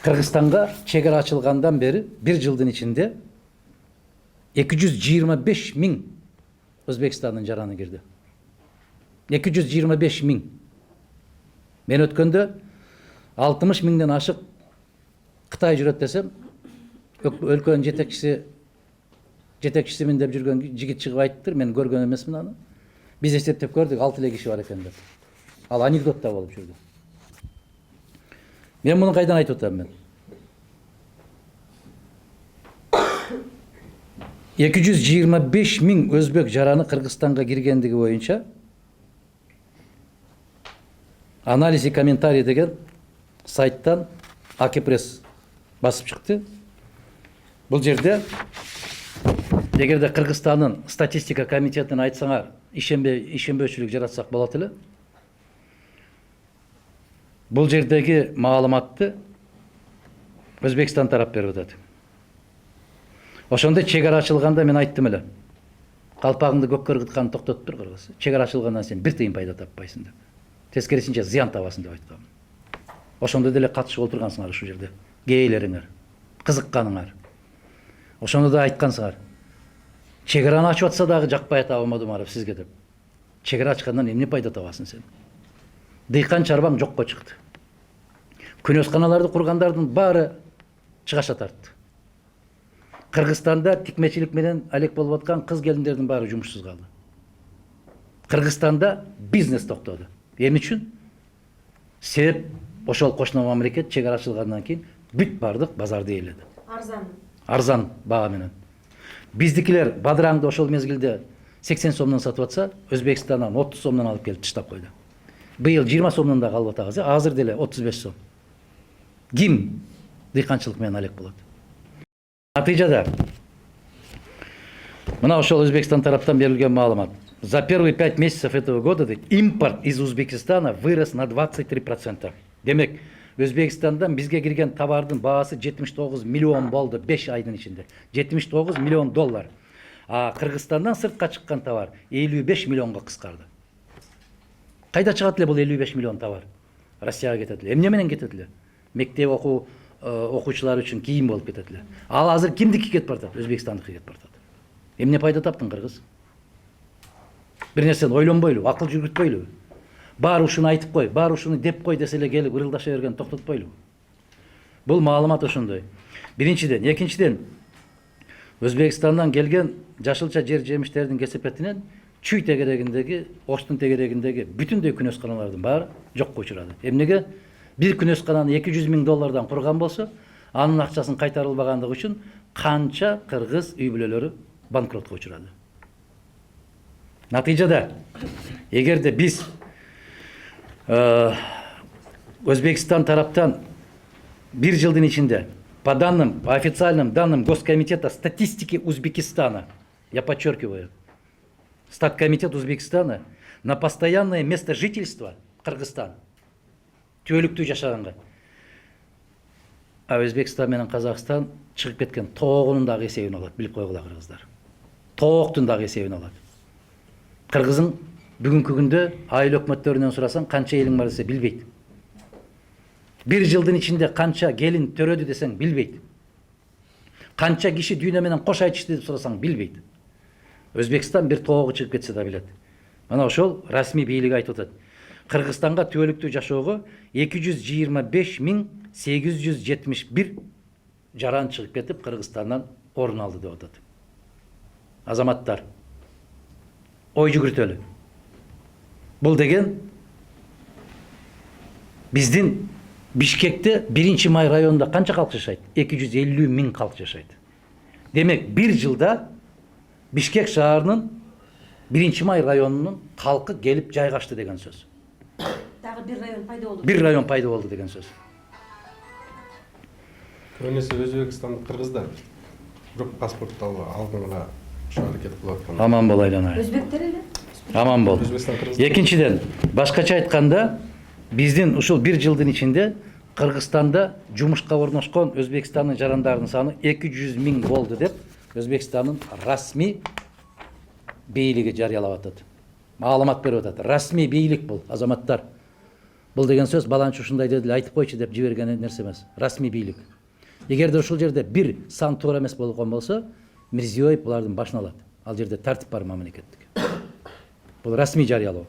Kırgızistan'a çegara açılgandan beri bir yılın içinde 225 min Özbekistan'ın jaranı girdi. 225 min. Ben ötkönde 60 minden aşık Kıtay jüret desem, өлкөнүн жетекчисимин деп жүргөн жигит чыгып айттыр, мен көргөн эмесмин аны. Биз эсептеп көрдүк, 6 эле киши бар экен деп. Ал анекдотта болуп жүрдү. Мен муну кайдан айтып атам мен? 225 миң өзбек жараны Кыргызстанга киргендиги боюнча анализ и комментарий деген сайттан Акипресс басып чыкты. Бул жерде эгерде Кыргызстандын статистика комитетине айтсаңар, ишенбөөчүлүк жаратсак болот эле. Бул жердеги маалыматты Өзбекстан тарап берип атат. Ошондо чегара ачылганда мен айттым эле. Калпагыңды көккө ыргытканды токтотуп тур Кыргыз. Чегара ачылгандан сен бир тыйын пайда таппайсың деп. Тескерисинче зыян табасың деп айткам. Ошондо деле катышып отургансыңар ушул жерде. Гейлериңер, кызыкканыңар. Ошондо да айткансыңар. Чегараны ачып атса дагы жакпай атабы Мадумаров сизге деп. Чегара ачкандан эмне пайда табасың сен? Дыйкан чарбаң жокко чыкты. Күнөсканаларды кургандардын баары чыгаша тартты. Кыргызстанда тикмечилик менен алек болуп аткан кыз келиндердин баары жумушсуз калды. Кыргызстанда бизнес токтоду. Эмне үчүн? Себеп ошол кошуна мамлекет чегара ачылгандан кийин бүт бардык базарды ээледи. Арзан баа менен. Биздикилер бадыраңды ошол мезгилде 80 сомдон сатып атса, Өзбекстандан 30 сомдон алып келип таштап койду. Быйыл 20 сомдон да калып атабыз, азыр деле 35 сом. Ким дыйканчылык менен алек болот? Натыйжада мына ошол Өзбекстан тараптан берилген маалымат. За первые 5 месяцев этого года импорт из Узбекистана вырос на 23%. Демек, Өзбекстандан бизге кирген товардын баасы 79 миллион болду 5 айдын ичинде. 79 миллион доллар. А Кыргызстандан сыртка чыккан товар 55 миллионго кыскарды. Кайда чыгат эле бул 55 миллион товар? Россияга кетет эле. Эмне менен кетет эле? Мектеп окуучулар үчүн кийим болуп кетет эле. Ал азыр кимдики кетип баратат? Өзбекстандыкы кетип баратат. Эмне пайда таптың Кыргыз? Бир нерсени ойлонбойлу, акыл жүргүтпөйлү. Баары ушуну айтып кой, баары ушуну деп кой десе эле келип ырылдаша берген токтотпойлу. Бул маалымат ошондой. Биринчиден, экинчиден Өзбекстандан келген жашылча жер жемиштердин кесепетинен Чүй тегерегиндеги, Оштун тегерегиндеги бүтүндөй күнөсканалардын баары жокко учурады. Эмнеге? Бир күнөскананы 200 миң доллардан курган болсо, анын акчасын кайтарылбагандыгы үчүн канча кыргыз үй бүлөлөрү банкротко учурады. Натыйжада эгерде биз Өзбекстан тараптан bir жылдын ичинде по данным, по официальным данным Госкомитета статистики Узбекистана, я подчеркиваю, Статкомитет Узбекистана на постоянное место жительства Кыргызстан түбөлүктүү жашаганга. А Өзбекстан менен Казакстан чыгып кеткен тоогунун дагы эсебин алат, билип койгула кыргыздар. Тооктун дагы эсебин алат. Кыргыздын бүгүнкү күндө айыл өкмөттөрүнөн сурасаң канча элиң бар десе билбейт. Bir жылдын ичинде канча келин төрөдү десең билбейт. Канча киши дүйнө менен кош айтышты деп сурасаң билбейт. Өзбекстан бир тоого чыгып кетсе да билет. Мына ошол расмий бийлик айтып атат. Кыргызстанга түбөлүктүү жашоого 225 миң 871 жаран чыгып кетип Кыргызстандан орун алды деп атат. Азаматтар, ой жүгүртөлү. Бул деген биздин Бишкекте 1 май районунда канча калк жашайт? 250 миң калк жашайт. Демек, bir жылда Бишкек шаарынын 1 май районунун калкы келип жайгашты деген сөз. Дагы бир район пайда болду. Бир район пайда болду деген сөз. Көбүнесе Өзбекстандык кыргыздар бирок паспорт алганга ошо аракет кылып аткан. Аман бол айланай. Өзбектер эле? Аман бол. Өзбекстан кыргыздар. Экинчиден, башкача айтканда, биздин ушул 1 жылдын ичинде Кыргызстанда жумушка орношкон Өзбекстандын жарандарынын саны 200 миң болду деп Өзбекстандын расмий бийлиги жарыялап атат. Маалымат берип атат. Расмий бийлик бул, азаматтар. Бул деген сөз баланчы ушундай деди эле айтып койчу деп жиберген нерсе эмес. Расмий бийлик. Эгерде ушул жерде бир сан туура эмес болгон болсо, Мирзиёев булардын башын алат. Ал жерде тартип бар мамлекеттик. Бул расмий жарыялоо.